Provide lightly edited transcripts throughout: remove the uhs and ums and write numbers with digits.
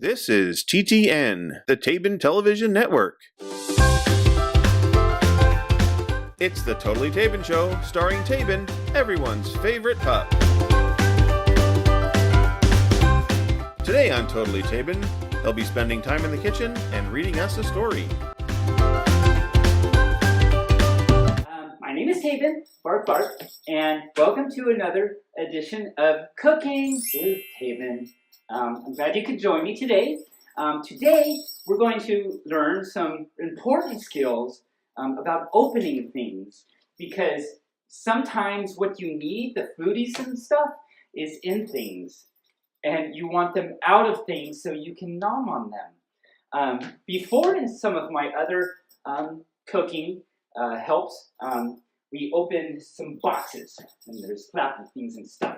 This is TTN, the Taebyn Television Network. It's the Totally Taebyn Show, starring Taebyn, everyone's favorite pup. Today on Totally Taebyn, they'll be spending time in the kitchen and reading us a story. My name is Taebyn, bark bark, and welcome to another edition of Cooking with Taebyn. I'm glad you could join me today. Today, we're going to learn some important skills about opening things, because sometimes what you need, the foodies and stuff, is in things, and you want them out of things so you can nom on them. Before, in some of my other cooking helps, we opened some boxes, and there's flappy things and stuff.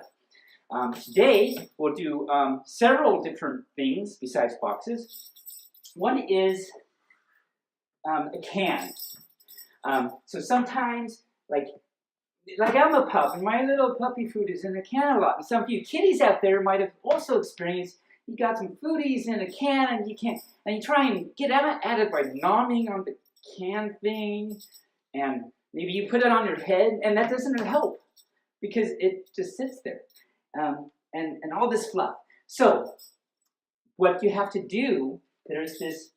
Today, we'll do several different things besides boxes. One is a can. So sometimes, like I'm a pup, and my little puppy food is in a can a lot. And some of you kitties out there might have also experienced, you got some foodies in a can, and you try and get at it by nomming on the can thing, and maybe you put it on your head, and that doesn't help, because it just sits there. And all this fluff. So, what you have to do, there's this,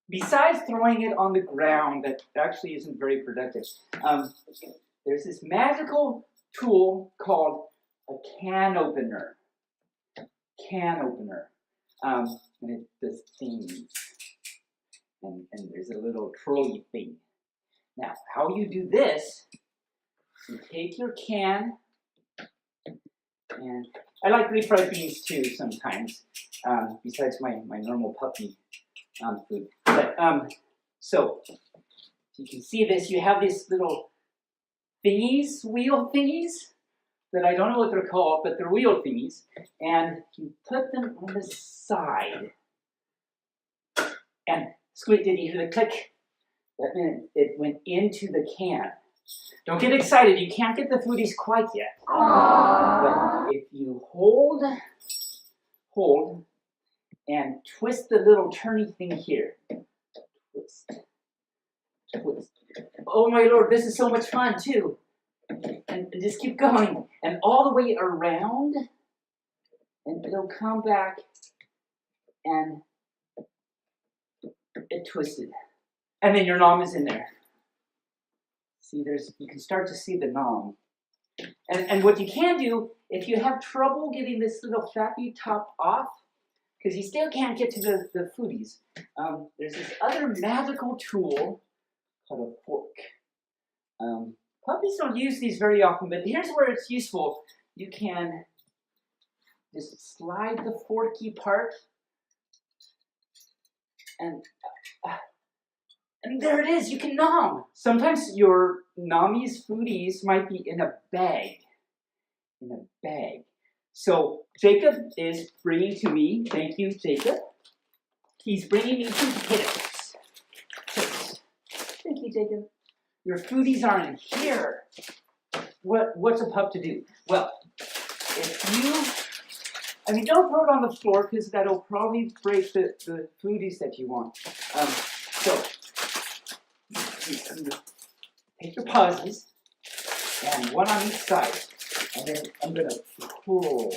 besides throwing it on the ground, that actually isn't very productive, there's this magical tool called a can opener. Can opener. And it does things. And there's a little trolley thing. Now, how you do this, you take your can, and I like refried beans too sometimes, besides my normal puppy food. But, so, you can see this, you have these little thingies, wheel thingies, that I don't know what they're called, but they're wheel thingies, and you put them on the side. And squeak, did you hear the click? That meant it went into the can. Don't get excited, you can't get the foodies quite yet. But if you hold, and twist the little turny thing here. Twist. Oh my Lord, this is so much fun too. And just keep going. And all the way around, and it'll come back, and it twisted. And then your nom is in there. See, you can start to see the nom. And what you can do, if you have trouble getting this little flappy top off, because you still can't get to the foodies, there's this other magical tool called a fork. Puppies don't use these very often, but here's where it's useful. You can just slide the forky part, and there it is, you can nom. Sometimes your nommies, foodies might be in a bag. So Jacob is bringing to me, thank you, Jacob. He's bringing me 2 potatoes. Thank you, Jacob. Your foodies are in here. What's a pup to do? Well, don't throw it on the floor, because that'll probably break the foodies that you want. So, take your pauses, and one on each side, and then I'm going to pull,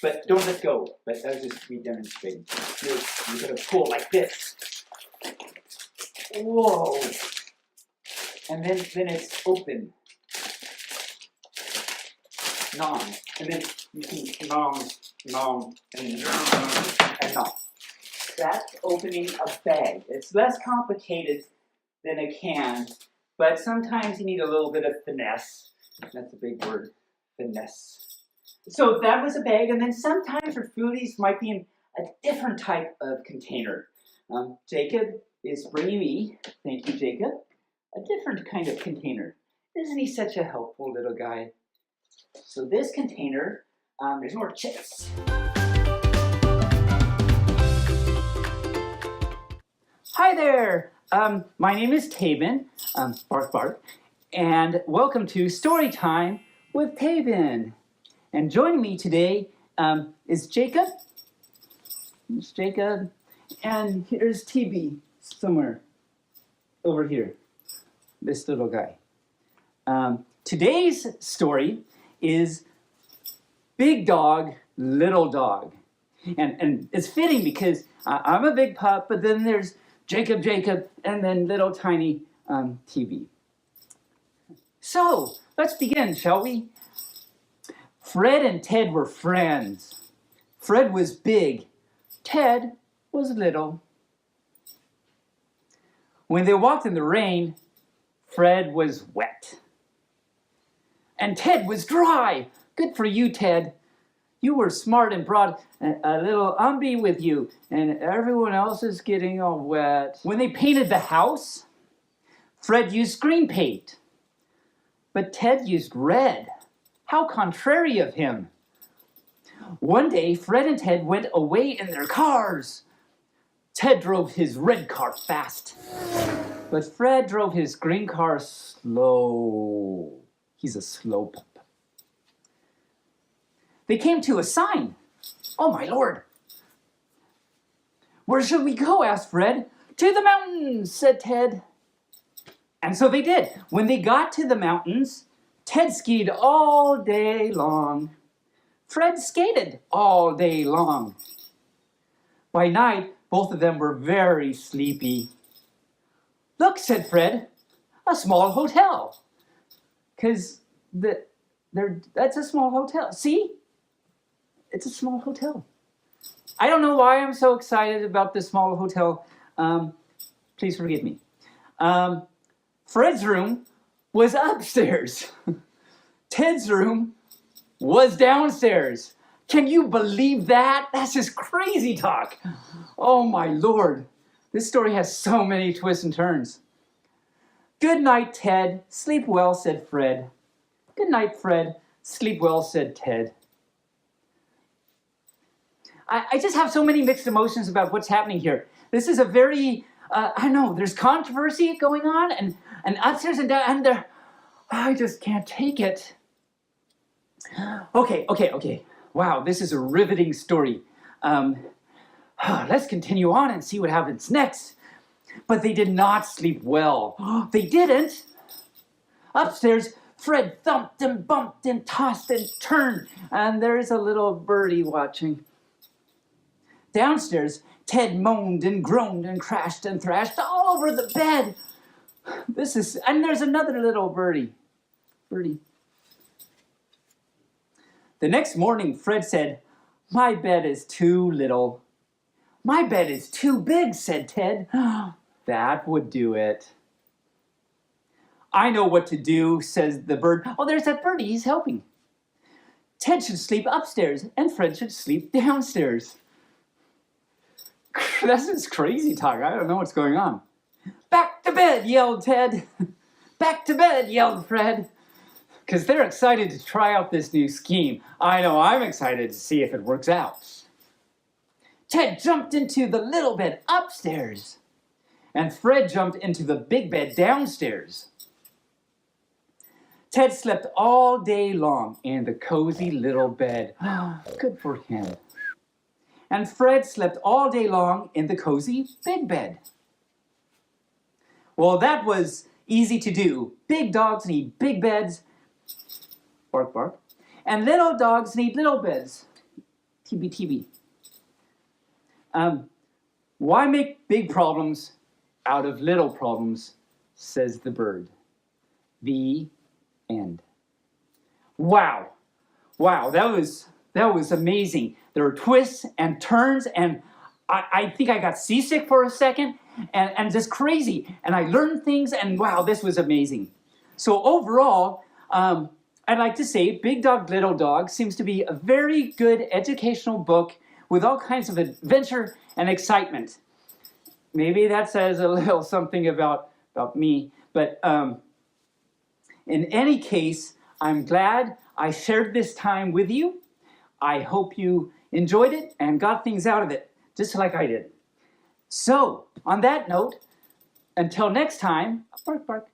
but don't let go, but that was just me demonstrating. You're going to pull like this. Whoa! And then it's open. Nom. And then you can nom, and nom. That's opening a bag. It's less complicated than a can, but sometimes you need a little bit of finesse. That's a big word, finesse. So that was a bag, and then sometimes your foodies might be in a different type of container. Jacob is bringing me, thank you, Jacob, a different kind of container. Isn't he such a helpful little guy? So this container, there's more chips. Hi there! My name is Taebyn, bark bark, and welcome to Story Time with Taebyn. And joining me today is Jacob It's Jacob. And here's TB somewhere over here. This little guy. Today's story is Big Dog, Little Dog. And it's fitting because I'm a big pup, but then there's Jacob, and then little tiny TB. So, let's begin, shall we? Fred and Ted were friends. Fred was big. Ted was little. When they walked in the rain, Fred was wet. And Ted was dry. Good for you, Ted. You were smart and brought a little umby with you, and everyone else is getting all wet. When they painted the house, Fred used green paint, but Ted used red. How contrary of him. One day, Fred and Ted went away in their cars. Ted drove his red car fast, but Fred drove his green car slow. He's a slow pup. They came to a sign. Oh, my Lord. Where should we go? Asked Fred. To the mountains, said Ted. And so they did. When they got to the mountains, Ted skied all day long. Fred skated all day long. By night, both of them were very sleepy. Look, said Fred, a small hotel. Because that's a small hotel. See? It's a small hotel. I don't know why I'm so excited about this small hotel. Please forgive me. Fred's room was upstairs. Ted's room was downstairs. Can you believe that? That's just crazy talk. Oh my Lord. This story has so many twists and turns. Good night, Ted. Sleep well, said Fred. Good night, Fred. Sleep well, said Ted. I just have so many mixed emotions about what's happening here. This is a very, I know, there's controversy going on, and upstairs and down, and there, I just can't take it. Okay. Wow, this is a riveting story. Let's continue on and see what happens next. But they did not sleep well. They didn't. Upstairs, Fred thumped and bumped and tossed and turned, and there's a little birdie watching. Downstairs, Ted moaned and groaned and crashed and thrashed all over the bed. And there's another little birdie. The next morning, Fred said, my bed is too little. My bed is too big, said Ted. That would do it. I know what to do, says the bird. Oh, there's that birdie, he's helping. Ted should sleep upstairs, and Fred should sleep downstairs. This is crazy talk. I don't know what's going on. Back to bed, yelled Ted. Back to bed, yelled Fred. Because they're excited to try out this new scheme. I know I'm excited to see if it works out. Ted jumped into the little bed upstairs, and Fred jumped into the big bed downstairs. Ted slept all day long in the cozy little bed. Good for him. And Fred slept all day long in the cozy big bed. Well, that was easy to do. Big dogs need big beds. Bark, bark. And little dogs need little beds. TB. Why make big problems out of little problems, says the bird. The end. Wow, that was amazing. There were twists and turns, and I think I got seasick for a second, and just crazy. And I learned things, and wow, this was amazing. So overall, I'd like to say Big Dog, Little Dog seems to be a very good educational book with all kinds of adventure and excitement. Maybe that says a little something about me, but in any case, I'm glad I shared this time with you. I hope you enjoyed it and got things out of it, just like I did. So, on that note, until next time, bark, bark.